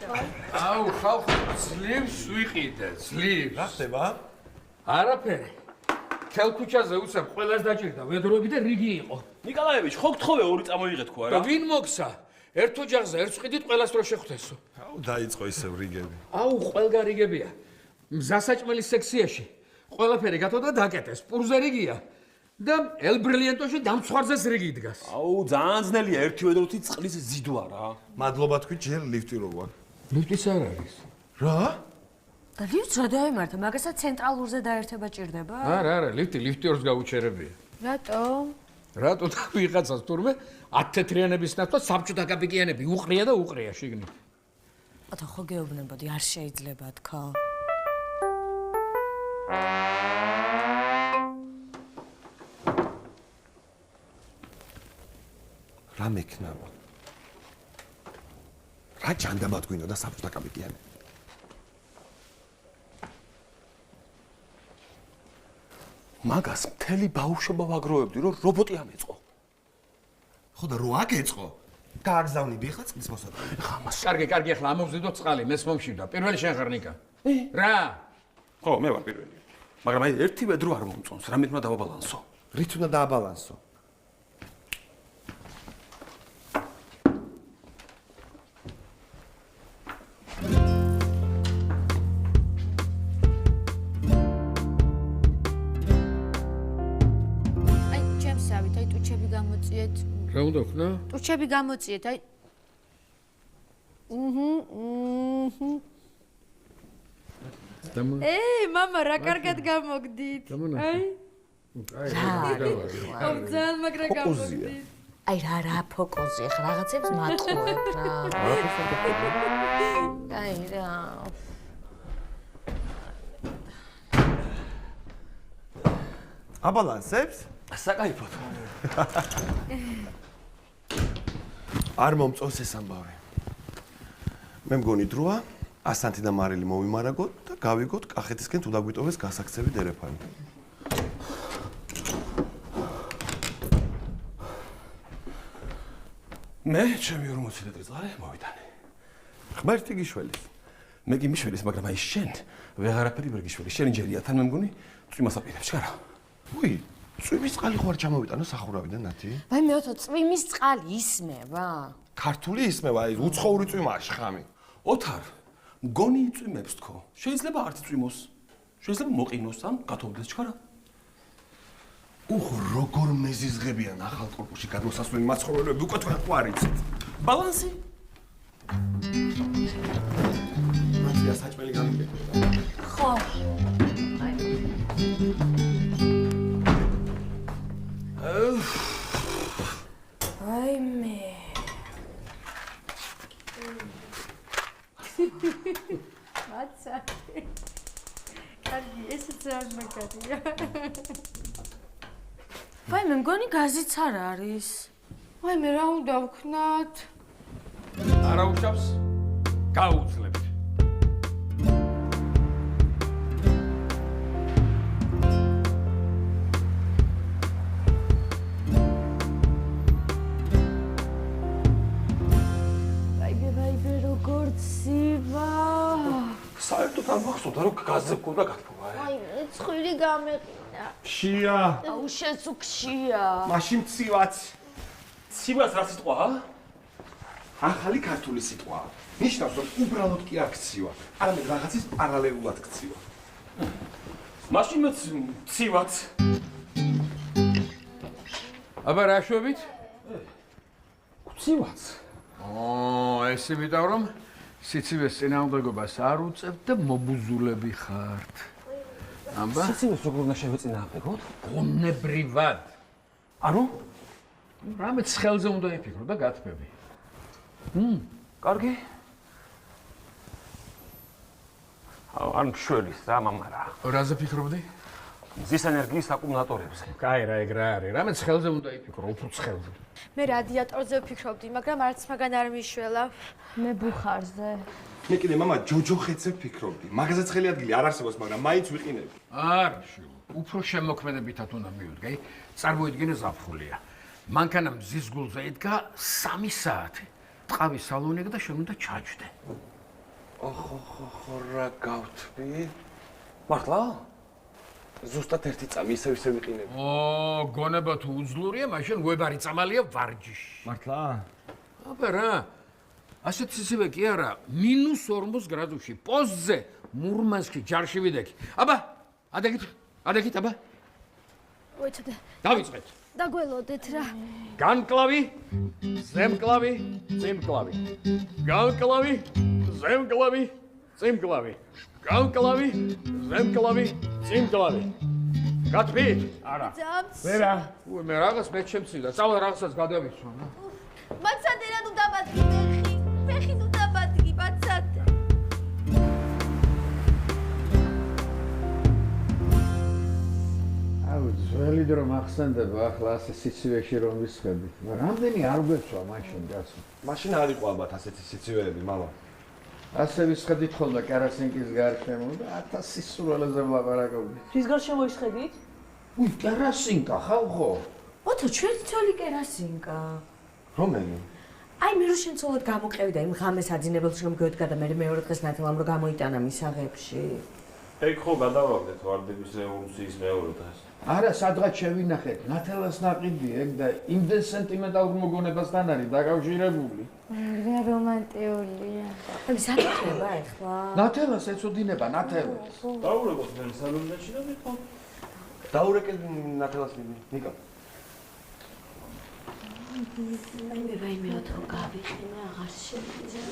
აუ, ხალხი ძლივს ვიყიდე, ძლივს. რა ხდება? არაფერი. თელ ქუჩაზე უცებ ყველას დაჭირდა, ვედროები და რიგი იყო. ნიკოლაევიჩ, ხო გთხოვე ორი წამოიღეთ ხო და არა? ვინ მოგსა? ერთ ოჯახზე ერთ წვიდით ყველას რო შეხვდესო. აუ, დაიწყო ისევ რიგები. აუ, ყველგან რიგებია. მზასაჭმელის სექციაში ყველაფერი გათო და დაკეტეს. პურზე რიგია. და ელ ბრილიანტოში დამცხვარზეს რიგი დგას. აუ, ძალიან ძნელია ერთი ვედროთი წყლის ზიდვა რა. მადლობა თქვი, ჯერ ლიფტი რო გვაქვს. ლიფტიც არ არის. რა? და ლიფტს რა დაემართა? მაგასაც ცენტრალურზე დაერთება ჭირდება? არა, ლიფტი ორს გაუჩერებია. რატო? რატო და ვიღაცას თურმე 10 თეთრიანების ნაცვლად საბჭოთა კაპიკიანები უყრია და უყრია შიგნით. ათო ხო გეუბნებოდი, არ შეიძლება თქო. რა მექნაბა? რა ჯანდაბად გვინდა და საბჭოთა კაპიკიანები? მაგას მთელი ბავშვობა ვაგროვებდი, რომ რობოტი ამეწყო. ხო და რო აგეწყო? გააგზავნიდი ხა წყლის მოსატანად. ხა მას. კარგი, ახლა ამოვზიდო წყალი, მეს მომშივდა. პირველი შენ ხარ ნიკა. რა? ხო, მე ვარ პირველი. მაგრამ აი ერთი ვედრო არ მომწონს, რამით უნდა დავაბალანსო. რით უნდა დააბალანსო? რა უნდა ხნა? ტუჩები გამოწიეთ, აი. მამა, რა კარგად გამოგდით. აი. ძალიან მაგრა გამოგდით. აი რა ფოკოზია, ხა რაღაცებს მატყუებ რა. აი რა. აბალანსებს? საკაიფოდ. არ მომწონს ეს ამბავი. მე მგონი დროა, ასანთი და მარილი მოვიმარაგოთ და გავიგოთ კახეთისკენ თუ დაგვიტოვეს გასაქცევი დერეფანი. მე ჩემი 40 ლიტრი წყალი მოვიტანე. ღმერთი გიშველის. მე კი მიშველის, მაგრამ აი შენ ვეღარაფერი ვერ გიშველი. შენ ჯერია თან მე მგონი წვიმას აპირებს, რა. უი, წვიმის წყალი ხო არ ჩამოვიტანო სახურავიდან ნათი? აი მე ოთო წვიმის წყალი ისმევა. ქართული ისმევა, აი უცხოური წვიმაა შხამი. ოთარ, მგონი იწვიმებს თქო. შეიძლება არ წვიმოს. შეიძლება მოყინოს ან გათოვდეს ჩქარა. როგორ მეზიზღებიან ახალ კორპუსში გადმოსასვლელი მაცხოვრებლები უკვე თქვენ ხო არ იცით? ბალანსი. მაშია საჭმელი გამიგეთ. ხო. აი მე. მაცა. კარგი, ეს ძალიან მაგარია. ვაი, მე მგონი გაზიც არ არის. ვაი, მე რა უნდა ვქნათ? არა უშავს? გაუძლებთ. საერთოდ არ მახსოვდა რომ გაზზე გქონდა გათბობა. აი, ცხვირი გამეყინა. შია. აუ, შენც უქშია. მაშინ ცივაც. ცივას რა სიტყვაა? ახალი ქართული სიტყვაა. ნიშნავს რომ უბრალოდ კი არ ქცივა, არამედ რაღაცის პარალელურად ქცივა. მაშინ მეც ცივაც. აბა რა შვებით? ცივაც. ეს იმიტომ რომ სიცივეს წინააღმდეგობას არ უწევთ და მობუზულები ხართ. აბა? სიცივეს როგორ უნდა შევეწინააღმდეგოთ? ბუნებრივად. ანუ? რამეც ხელზე უნდა იფიქრო და გათბები. კარგი. ან შველის რა მამა რა. რაზე ფიქრობდი? მზის ენერგიის აკუმულატორებზე. კაი რა ეგ რა არის. რამეც ხელზე უნდა იფიქრო, უფრო ხელზე. მე რადიატორზე ვფიქრობდი, მაგრამ არც მაგან არ მიშველა. მე ბუხარზე. მე კიდე მამა ჯოჯოხეთზე ფიქრობდი. მაგაზეც ხელი ადგილი არ არსებობს, მაგრამ მაინც ვიყინები. არა, უფრო შემოქმედებითად უნდა მივიდგე. წარმოიდგინე ზაფხულია. მანქანა მზის გულზე იდგა 3 საათი. ტყავის სალონიკა და შენ უნდა ჩაჯდე. ოხო რა გავთვი? მართლა? ზუსტად 1 წამი ისე ვიყინებ. ო, გონება თუ უძლურია, მაშინ ვებარი წამალია ვარჯიში. მართლა? აბა რა. ასეთ ისევე კი არა, -40 გრადუსში პოზზე მურმანსკი ჯარში ვიდექი. აბა, ადაგით, აბა. მოიცადე. დავიწყეთ. დაგველოდეთ რა. განკლავი, ზემკლავი, წიმკლავი. განკლავი, ზემკლავი, წიმკლავი. განკლავი, ზემკლავი, წიმკლავი. გათვით? არა. ძამს. ვერა. უე მე რაღაც მე შემცირდა. წავალ რაღაცას გადავიცვა, რა. მაცადე რა თუ დამატგი ფეხი თუ დამატგი მაცადე. აუ, ძველი დრო მახსენდება ახლა ასე სიცივეში რომ ვისხები. რამდენი არ გვეცვა მაშინ გასულ. მაშინ არ იყო ალბათ ასეთი სიცივეები, მამა. ასე ვისხედით ხოლმე კერასინკის გარშემო და 1000 სისულელეზე ვლაპარაკობდით. რის გარშემო ისხედით? უი, კერასინკა ხალხო. ოთო, ჩვენი თვალი კერასინკა. რომელი? აი მე რო შემცოლად გამოყევი და იმ ღამეს აძინებელში რომ გეოდგა და მე მეორე დღეს ნათელამ რომ გამოიტანა მისაღებში. ეგ ხო გადავაგდეთ ვარდების რევოლუციის მეორე დღეს. არა, სადღაც შევინახეთ, ნათელას ნაყიდი ეგ და იმდენ სენტიმენტალურ მოგონებასთან არის დაკავშირებული. რა რომანტიულია. აი საკითხება ეხლა. ნათელას ეცოდინება, ნათელას. დაურეკოთ მე სალონებში და მიყო. დაურეკეთ ნათელას ნიკა. აი მე ვაიმე ოთო გავიყინე აღარ შემიძლია.